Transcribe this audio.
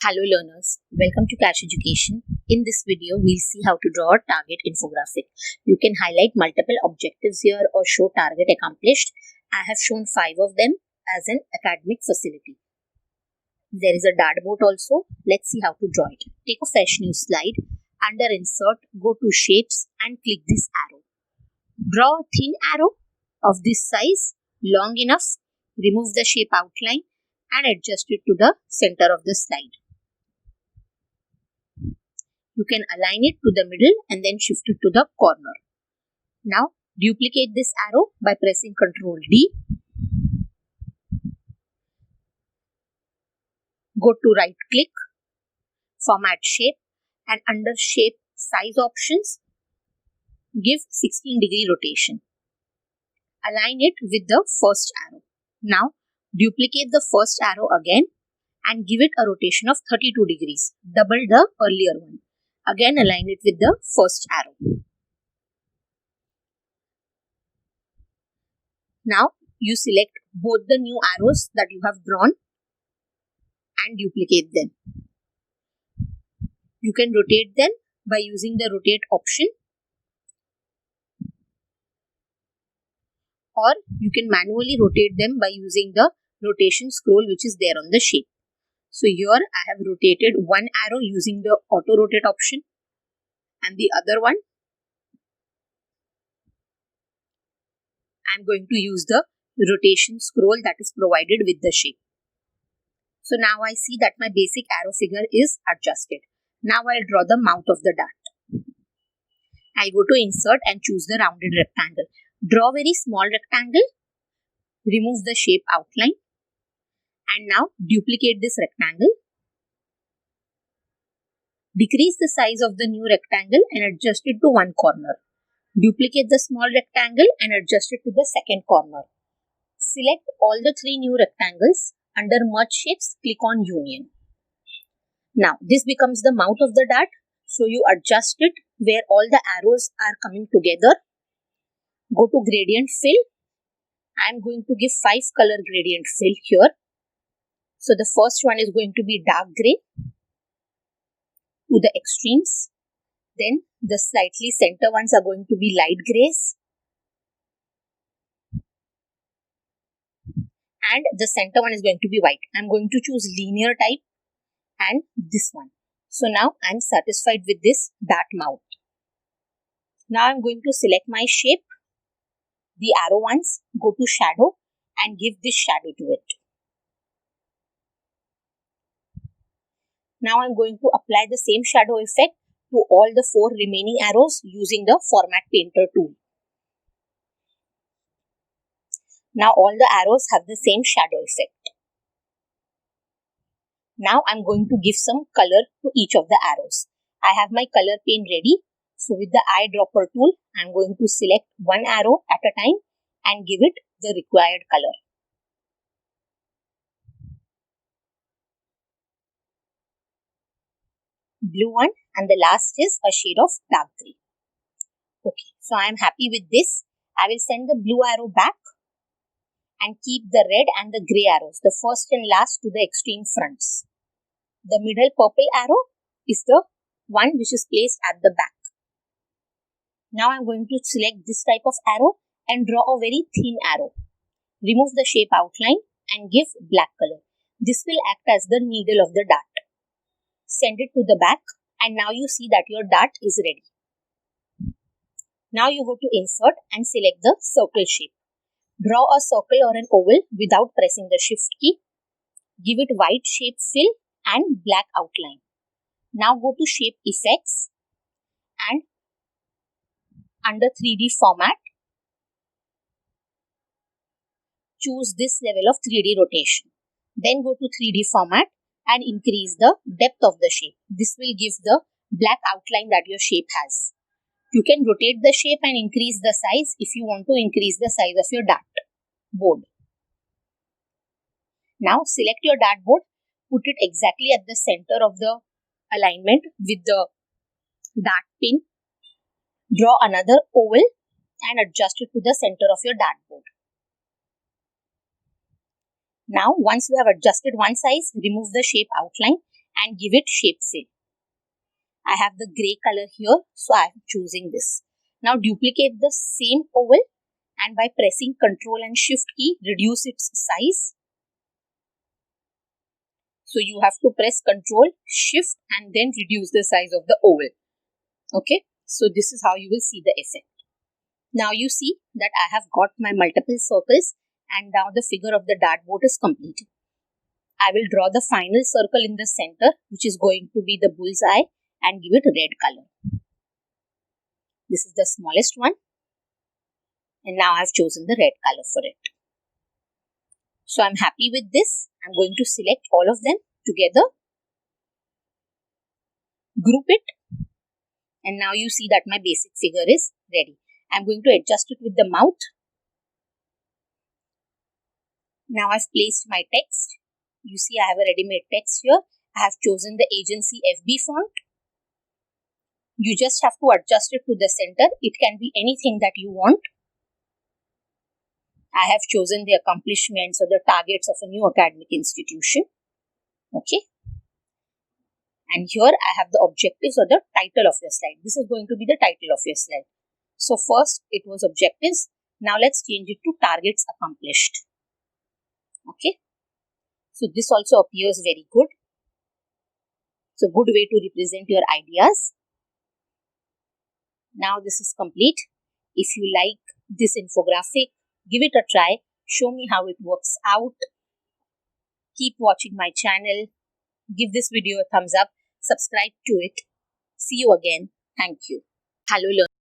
Hello learners, welcome to Cash Education. In this video, we'll see how to draw a target infographic. You can highlight multiple objectives here or show target accomplished. I have shown 5 of them as an academic facility. There is a dartboard also. Let's see how to draw it. Take a fresh new slide. Under Insert, go to Shapes and click this arrow. Draw a thin arrow of this size, long enough. Remove the shape outline and adjust it to the center of the slide. You can align it to the middle and then shift it to the corner. Now duplicate this arrow by pressing Ctrl D. Go to right click, format shape, and under shape size options, give 16-degree rotation. Align it with the first arrow. Now duplicate the first arrow again and give it a rotation of 32 degrees, double the earlier one. Again align it with the first arrow. Now you select both the new arrows that you have drawn and duplicate them. You can rotate them by using the rotate option, or you can manually rotate them by using the rotation scroll which is there on the shape. So here I have rotated one arrow using the auto rotate option and the other one I am going to use the rotation scroll that is provided with the shape. So now I see that my basic arrow figure is adjusted. Now I'll draw the mouth of the dart. I'll go to Insert and choose the rounded rectangle. Draw very small rectangle. Remove the shape outline. And now duplicate this rectangle. Decrease the size of the new rectangle and adjust it to one corner. Duplicate the small rectangle and adjust it to the second corner. Select all the 3 new rectangles. Under Merge Shapes, click on Union. Now this becomes the mouth of the dart. So you adjust it where all the arrows are coming together. Go to Gradient Fill. I am going to give 5 color gradient fill here. So the first one is going to be dark gray to the extremes. Then the slightly center ones are going to be light grays. And the center one is going to be white. I am going to choose linear type and this one. So now I am satisfied with this dart mouth. Now I am going to select my shape, the arrow ones, go to shadow and give this shadow to it. Now I am going to apply the same shadow effect to all the 4 remaining arrows using the Format Painter tool. Now all the arrows have the same shadow effect. Now I am going to give some color to each of the arrows. I have my color pen ready. So with the eyedropper tool, I am going to select one arrow at a time and give it the required color. Blue one, and the last is a shade of dark gray. Okay, so I am happy with this. I will send the blue arrow back and keep the red and the gray arrows, the first and last, to the extreme fronts. The middle purple arrow is the one which is placed at the back. Now I am going to select this type of arrow and draw a very thin arrow. Remove the shape outline and give black color. This will act as the needle of the dart. Send it to the back and now you see that your dart is ready. Now you go to Insert and select the circle shape. Draw a circle or an oval without pressing the Shift key. Give it white shape fill and black outline. Now go to Shape Effects and under 3D format, choose this level of 3D rotation. Then go to 3D format and increase the depth of the shape. This will give the black outline that your shape has. You can rotate the shape and increase the size if you want to increase the size of your dart board. Now select your dart board, put it exactly at the center of the alignment with the dart pin. Draw another oval and adjust it to the center of your dart board. Now, once we have adjusted one size, remove the shape outline and give it shape fill. I have the gray color here, so I am choosing this. Now duplicate the same oval and by pressing Ctrl and Shift key, reduce its size. So you have to press Ctrl, Shift and then reduce the size of the oval. Okay, so this is how you will see the effect. Now you see that I have got my multiple circles and now the figure of the dartboard is completed. I will draw the final circle in the center, which is going to be the bullseye, and give it red color. This is the smallest one and now I have chosen the red color for it. So I am happy with this. I am going to select all of them together, group it, and now you see that my basic figure is ready. I am going to adjust it with the mouth. Now I have placed my text. You see I have a ready-made text here. I have chosen the agency FB font. You just have to adjust it to the center. It can be anything that you want. I have chosen the accomplishments or the targets of a new academic institution. Okay. And here I have the objectives or the title of your slide. This is going to be the title of your slide. So first it was objectives. Now let's change it to targets accomplished. Okay. So this also appears very good. It's a good way to represent your ideas. Now this is complete. If you like this infographic, give it a try. Show me how it works out. Keep watching my channel. Give this video a thumbs up. Subscribe to it. See you again. Thank you. Hello, learners.